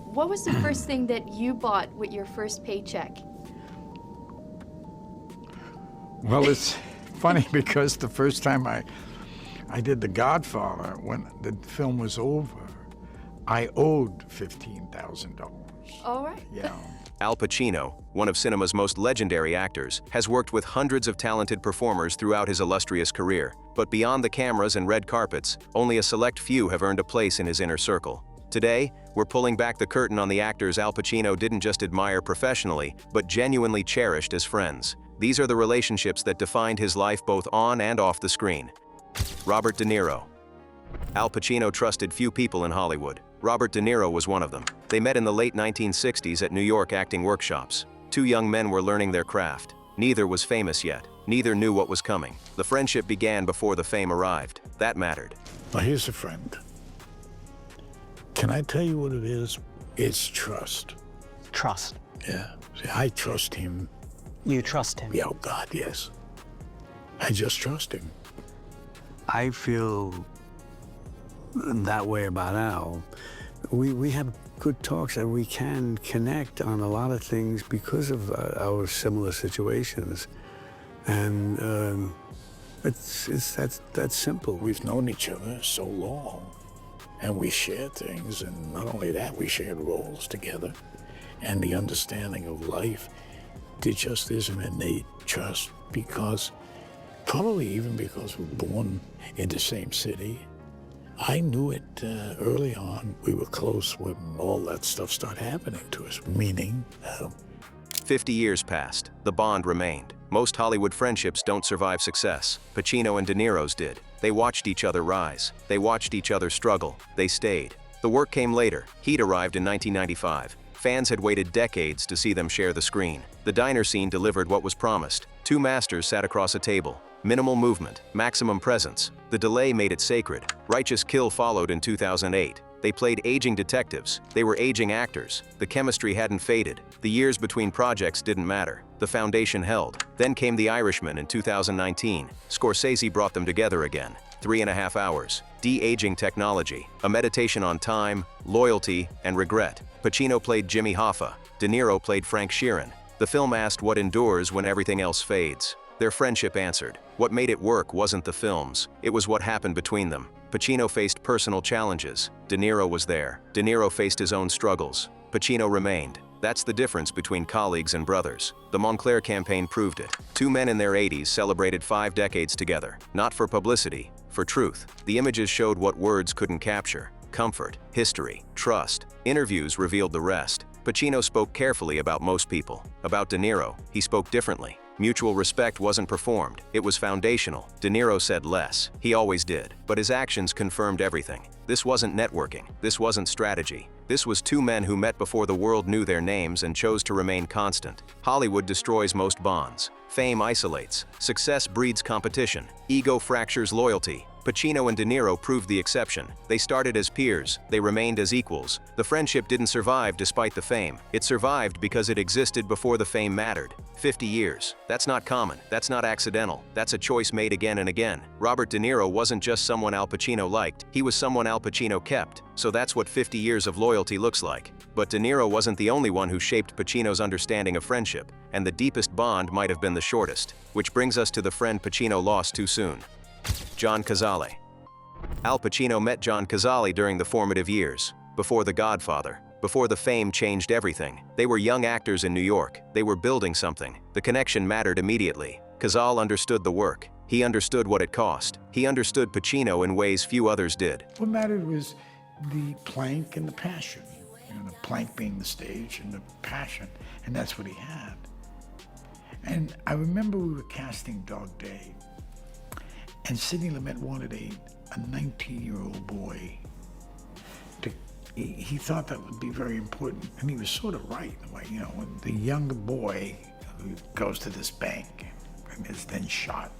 what was the first thing that you bought with your first paycheck? Well, it's funny because the first time I did The Godfather, when the film was over, I owed $15,000. All right. Yeah. Al Pacino, one of cinema's most legendary actors, has worked with hundreds of talented performers throughout his illustrious career. But beyond the cameras and red carpets, only a select few have earned a place in his inner circle. Today, we're pulling back the curtain on the actors Al Pacino didn't just admire professionally, but genuinely cherished as friends. These are the relationships that defined his life both on and off the screen. Robert De Niro. Al Pacino trusted few people in Hollywood. Robert De Niro was one of them. They met in the late 1960s at New York acting workshops. Two young men were learning their craft. Neither was famous yet. Neither knew what was coming. The friendship began before the fame arrived. That mattered. Now here's a friend. Can I tell you what it is? It's trust. Trust. Yeah. See, I trust him. You trust him? Yeah, oh God, yes. I just trust him. I feel that way about Al. We have good talks and we can connect on a lot of things because of our similar situations. And that's simple. We've known each other so long, and we share things, and not only that, we shared roles together, and the understanding of life. There just is an innate trust because, probably even because we're born in the same city. I knew it early on. We were close when all that stuff started happening to us, meaning 50 years passed. The bond remained. Most Hollywood friendships don't survive success. Pacino and De Niro's did. They watched each other rise. They watched each other struggle. They stayed. The work came later. Heat arrived in 1995. Fans had waited decades to see them share the screen. The diner scene delivered what was promised. Two masters sat across a table. Minimal movement, maximum presence. The delay made it sacred. Righteous Kill followed in 2008. They played aging detectives. They were aging actors. The chemistry hadn't faded. The years between projects didn't matter. The foundation held. Then came The Irishman in 2019. Scorsese brought them together again. 3.5 hours. De-aging technology. A meditation on time, loyalty, and regret. Pacino played Jimmy Hoffa. De Niro played Frank Sheeran. The film asked what endures when everything else fades. Their friendship answered. What made it work wasn't the films. It was what happened between them. Pacino faced personal challenges. De Niro was there. De Niro faced his own struggles. Pacino remained. That's the difference between colleagues and brothers. The Montclair campaign proved it. Two men in their 80s celebrated 5 decades together. Not for publicity, for truth. The images showed what words couldn't capture. Comfort, history, trust. Interviews revealed the rest. Pacino spoke carefully about most people. About De Niro, he spoke differently. Mutual respect wasn't performed, it was foundational. De Niro said less, he always did, but his actions confirmed everything. This wasn't networking, this wasn't strategy. This was two men who met before the world knew their names and chose to remain constant. Hollywood destroys most bonds. Fame isolates. Success breeds competition. Ego fractures loyalty. Pacino and De Niro proved the exception. They started as peers, they remained as equals. The friendship didn't survive despite the fame. It survived because it existed before the fame mattered. 50 years. That's not common. That's not accidental. That's a choice made again and again. Robert De Niro wasn't just someone Al Pacino liked, he was someone Al Pacino kept. So that's what 50 years of loyalty looks like. But De Niro wasn't the only one who shaped Pacino's understanding of friendship, and the deepest bond might have been the shortest. Which brings us to the friend Pacino lost too soon. John Cazale. Al Pacino met John Cazale during the formative years, before The Godfather, before the fame changed everything. They were young actors in New York. They were building something. The connection mattered immediately. Cazale understood the work. He understood what it cost. He understood Pacino in ways few others did. what mattered was the plank and the passion. You know, the plank being the stage and the passion, and that's what he had. And I remember we were casting Dog Day, and Sidney Lumet wanted a 19-year-old boy. He thought that would be very important, and he was sort of right in a way. You know, when the younger boy who goes to this bank and is then shot.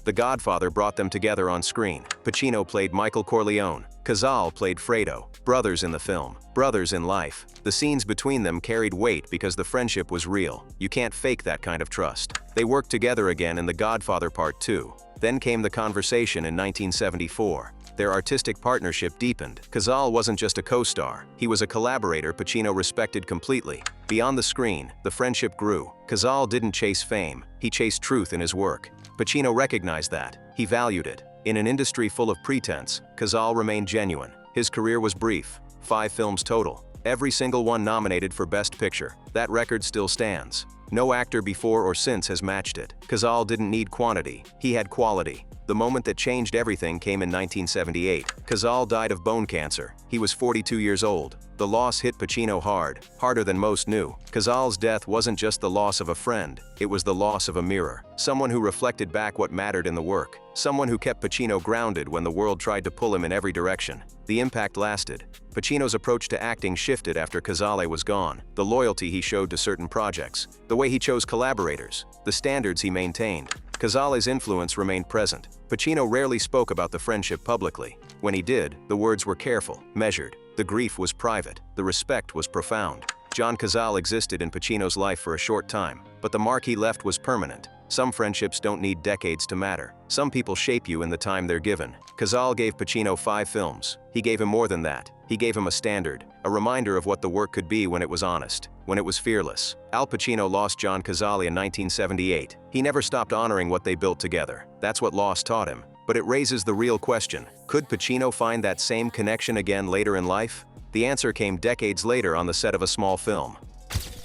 The Godfather brought them together on screen. Pacino played Michael Corleone. Cazale played Fredo. Brothers in the film. Brothers in life. The scenes between them carried weight because the friendship was real. You can't fake that kind of trust. They worked together again in The Godfather Part 2. Then came The Conversation in 1974. Their artistic partnership deepened. Cazale wasn't just a co-star, he was a collaborator Pacino respected completely. Beyond the screen, the friendship grew. Cazale didn't chase fame, he chased truth in his work. Pacino recognized that. He valued it. In an industry full of pretense, Cazale remained genuine. His career was brief, 5 films total, every single one nominated for Best Picture. That record still stands. No actor before or since has matched it. Cazale didn't need quantity, he had quality. The moment that changed everything came in 1978. Cazale died of bone cancer. He was 42 years old. The loss hit Pacino hard, harder than most knew. Cazale's death wasn't just the loss of a friend, it was the loss of a mirror. Someone who reflected back what mattered in the work. Someone who kept Pacino grounded when the world tried to pull him in every direction. The impact lasted. Pacino's approach to acting shifted after Cazale was gone. The loyalty he showed to certain projects, the way he chose collaborators, the standards he maintained. Cazale's influence remained present. Pacino rarely spoke about the friendship publicly. When he did, the words were careful, measured. The grief was private. The respect was profound. John Cazale existed in Pacino's life for a short time, but the mark he left was permanent. Some friendships don't need decades to matter. Some people shape you in the time they're given. Cazale gave Pacino 5 films. He gave him more than that. He gave him a standard, a reminder of what the work could be when it was honest, when it was fearless. Al Pacino lost John Cazale in 1978. He never stopped honoring what they built together. That's what loss taught him. But it raises the real question. Could Pacino find that same connection again later in life? The answer came decades later on the set of a small film.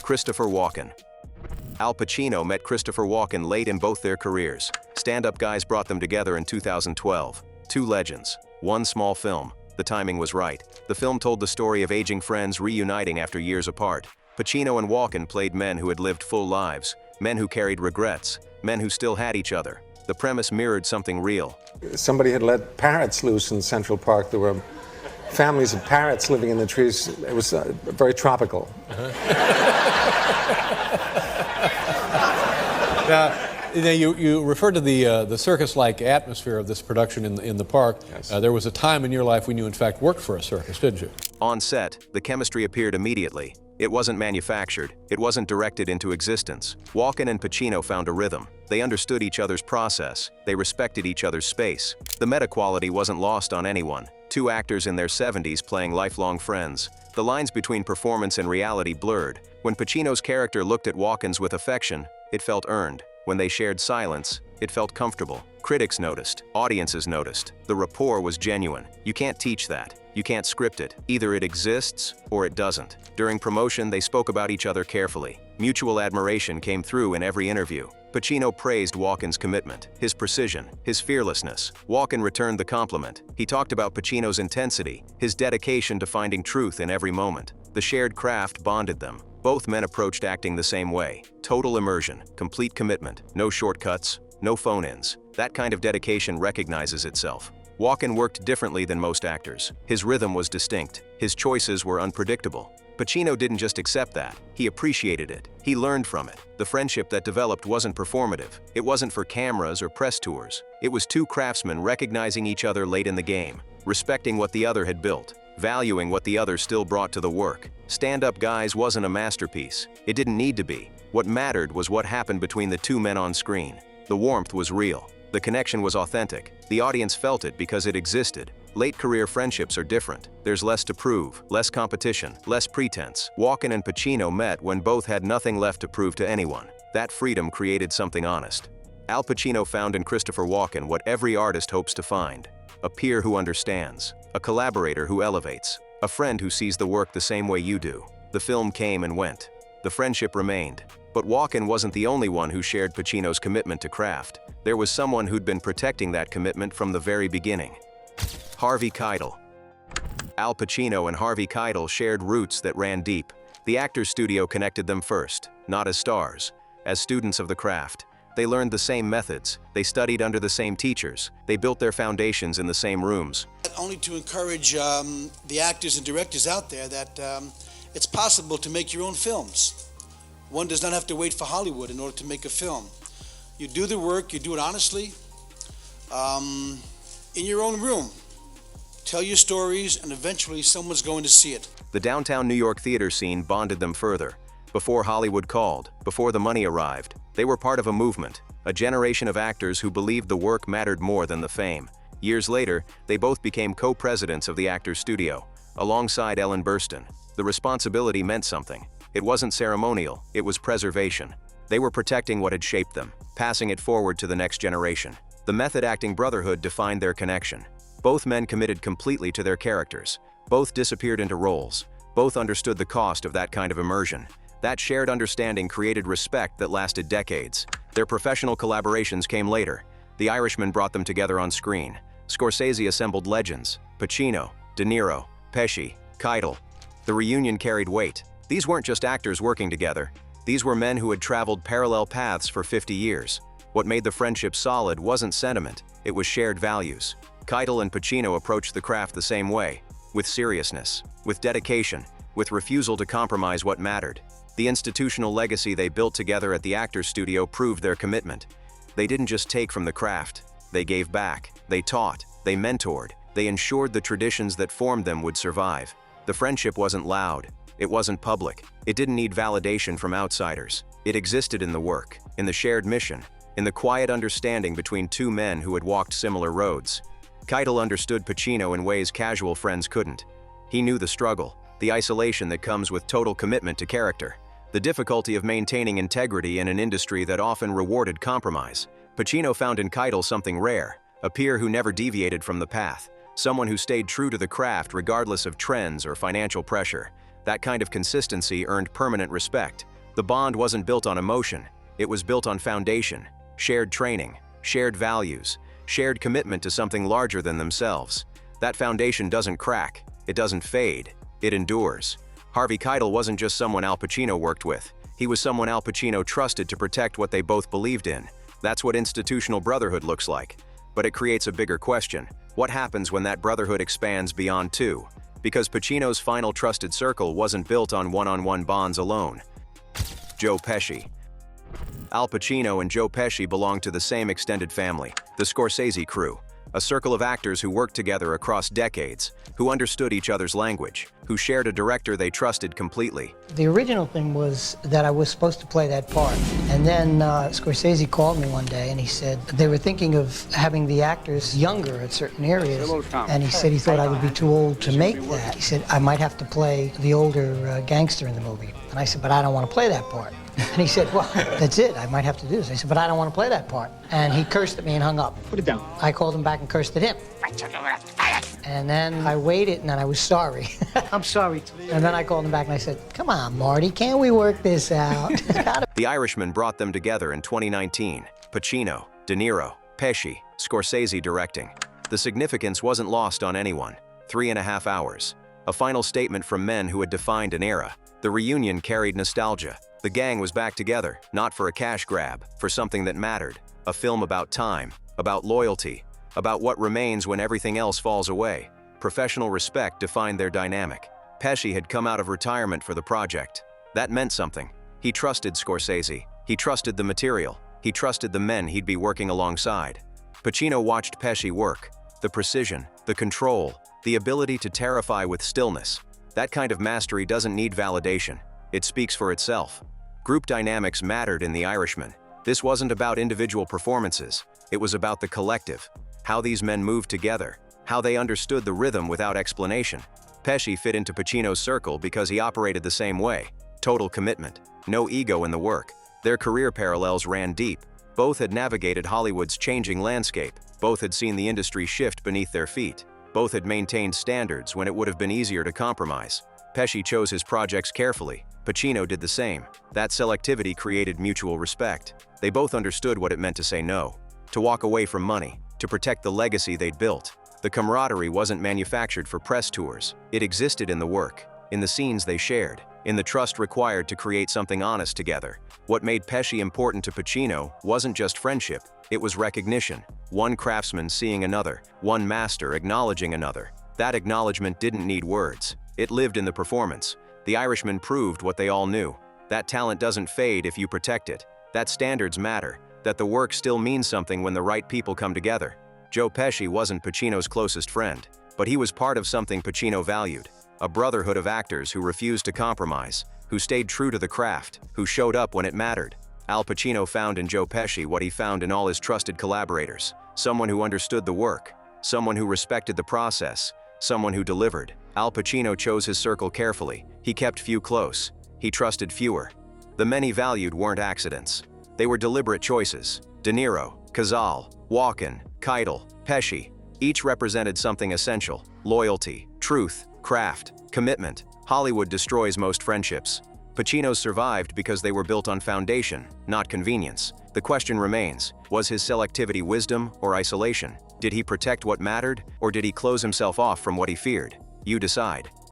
Christopher Walken. Al Pacino met Christopher Walken late in both their careers. Stand-Up Guys brought them together in 2012. 2 legends, 1 small film. The timing was right. The film told the story of aging friends reuniting after years apart. Pacino and Walken played men who had lived full lives, men who carried regrets, men who still had each other. The premise mirrored something real. Somebody had let parrots loose in Central Park. There were families of parrots living in the trees. It was very tropical. Now, you referred to the circus-like atmosphere of this production in the park. Yes. There was a time in your life when you, in fact, worked for a circus, didn't you? On set, the chemistry appeared immediately. It wasn't manufactured. It wasn't directed into existence. Walken and Pacino found a rhythm. They understood each other's process. They respected each other's space. The meta quality wasn't lost on anyone. 2 actors in their 70s playing lifelong friends. The lines between performance and reality blurred. When Pacino's character looked at Walken's with affection, it felt earned. When they shared silence, it felt comfortable. Critics noticed. Audiences noticed. The rapport was genuine. You can't teach that. You can't script it. Either it exists or it doesn't. During promotion, they spoke about each other carefully. Mutual admiration came through in every interview. Pacino praised Walken's commitment, his precision, his fearlessness. Walken returned the compliment. He talked about Pacino's intensity, his dedication to finding truth in every moment. The shared craft bonded them. Both men approached acting the same way. Total immersion, complete commitment, no shortcuts, no phone-ins. That kind of dedication recognizes itself. Walken worked differently than most actors. His rhythm was distinct. His choices were unpredictable. Pacino didn't just accept that, he appreciated it. He learned from it. The friendship that developed wasn't performative. It wasn't for cameras or press tours. It was 2 craftsmen recognizing each other late in the game, respecting what the other had built, valuing what the other still brought to the work. Stand-Up Guys wasn't a masterpiece. It didn't need to be. What mattered was what happened between the 2 men on screen. The warmth was real. The connection was authentic. The audience felt it because it existed. Late career friendships are different. There's less to prove, less competition, less pretense. Walken and Pacino met when both had nothing left to prove to anyone. That freedom created something honest. Al Pacino found in Christopher Walken what every artist hopes to find: a peer who understands, a collaborator who elevates, a friend who sees the work the same way you do. The film came and went. The friendship remained. But Walken wasn't the only one who shared Pacino's commitment to craft. There was someone who'd been protecting that commitment from the very beginning. Harvey Keitel. Al Pacino and Harvey Keitel shared roots that ran deep. The Actors Studio connected them first, not as stars, as students of the craft. They learned the same methods, they studied under the same teachers, they built their foundations in the same rooms. Only to encourage the actors and directors out there that it's possible to make your own films. One does not have to wait for Hollywood in order to make a film. You do the work, you do it honestly, in your own room. Tell your stories, and eventually someone's going to see it. The downtown New York theater scene bonded them further. Before Hollywood called, before the money arrived, they were part of a movement, a generation of actors who believed the work mattered more than the fame. Years later, they both became co-presidents of the Actors Studio, alongside Ellen Burstyn. The responsibility meant something. It wasn't ceremonial, it was preservation. They were protecting what had shaped them, passing it forward to the next generation. The method acting brotherhood defined their connection. Both men committed completely to their characters. Both disappeared into roles. Both understood the cost of that kind of immersion. That shared understanding created respect that lasted decades. Their professional collaborations came later. The Irishman brought them together on screen. Scorsese assembled legends: Pacino, De Niro, Pesci, Keitel. The reunion carried weight. These weren't just actors working together. These were men who had traveled parallel paths for 50 years. What made the friendship solid wasn't sentiment, it was shared values. Keitel and Pacino approached the craft the same way, with seriousness, with dedication, with refusal to compromise what mattered. The institutional legacy they built together at the Actors Studio proved their commitment. They didn't just take from the craft, they gave back, they taught, they mentored, they ensured the traditions that formed them would survive. The friendship wasn't loud, it wasn't public, it didn't need validation from outsiders. It existed in the work, in the shared mission, in the quiet understanding between two men who had walked similar roads. Keitel understood Pacino in ways casual friends couldn't. He knew the struggle, the isolation that comes with total commitment to character, the difficulty of maintaining integrity in an industry that often rewarded compromise. Pacino found in Keitel something rare, a peer who never deviated from the path, someone who stayed true to the craft regardless of trends or financial pressure. That kind of consistency earned permanent respect. The bond wasn't built on emotion, it was built on foundation, shared training, shared values, shared commitment to something larger than themselves. That foundation doesn't crack, it doesn't fade, it endures. Harvey Keitel wasn't just someone Al Pacino worked with, he was someone Al Pacino trusted to protect what they both believed in. That's what institutional brotherhood looks like. But it creates a bigger question. What happens when that brotherhood expands beyond two? Because Pacino's final trusted circle wasn't built on one-on-one bonds alone. Joe Pesci. Al Pacino and Joe Pesci belonged to the same extended family, the Scorsese crew, a circle of actors who worked together across decades, who understood each other's language, who shared a director they trusted completely. The original thing was that I was supposed to play that part. And then Scorsese called me one day and he said they were thinking of having the actors younger at certain areas. And he said he thought I would be too old to make that. He said I might have to play the older gangster in the movie. And I said, but I don't want to play that part. And he said, well, that's it. I might have to do this. I said, but I don't want to play that part. And he cursed at me and hung up. Put it down. I called him back and cursed at him. And then I waited and then I was sorry. I'm sorry. And then I called him back and I said, come on, Marty, can't we work this out? The Irishman brought them together in 2019. Pacino, De Niro, Pesci, Scorsese directing. The significance wasn't lost on anyone. 3.5 hours. A final statement from men who had defined an era. The reunion carried nostalgia. The gang was back together, not for a cash grab, for something that mattered. A film about time, about loyalty, about what remains when everything else falls away. Professional respect defined their dynamic. Pesci had come out of retirement for the project. That meant something. He trusted Scorsese. He trusted the material. He trusted the men he'd be working alongside. Pacino watched Pesci work. The precision, the control, the ability to terrify with stillness. That kind of mastery doesn't need validation. It speaks for itself. Group dynamics mattered in The Irishman. This wasn't about individual performances. It was about the collective. How these men moved together. How they understood the rhythm without explanation. Pesci fit into Pacino's circle because he operated the same way. Total commitment. No ego in the work. Their career parallels ran deep. Both had navigated Hollywood's changing landscape. Both had seen the industry shift beneath their feet. Both had maintained standards when it would have been easier to compromise. Pesci chose his projects carefully. Pacino did the same. That selectivity created mutual respect. They both understood what it meant to say no, to walk away from money, to protect the legacy they'd built. The camaraderie wasn't manufactured for press tours. It existed in the work, in the scenes they shared, in the trust required to create something honest together. What made Pesci important to Pacino wasn't just friendship, it was recognition. One craftsman seeing another, one master acknowledging another. That acknowledgement didn't need words. It lived in the performance. The Irishman proved what they all knew. That talent doesn't fade if you protect it. That standards matter. That the work still means something when the right people come together. Joe Pesci wasn't Pacino's closest friend, but he was part of something Pacino valued. A brotherhood of actors who refused to compromise, who stayed true to the craft, who showed up when it mattered. Al Pacino found in Joe Pesci what he found in all his trusted collaborators. Someone who understood the work, someone who respected the process, someone who delivered. Al Pacino chose his circle carefully. He kept few close. He trusted fewer. The men he valued weren't accidents. They were deliberate choices. De Niro, Cazale, Walken, Keitel, Pesci, each represented something essential: loyalty, truth, craft, commitment. Hollywood destroys most friendships. Pacino's survived because they were built on foundation, not convenience. The question remains, was his selectivity wisdom or isolation? Did he protect what mattered, or did he close himself off from what he feared? You decide.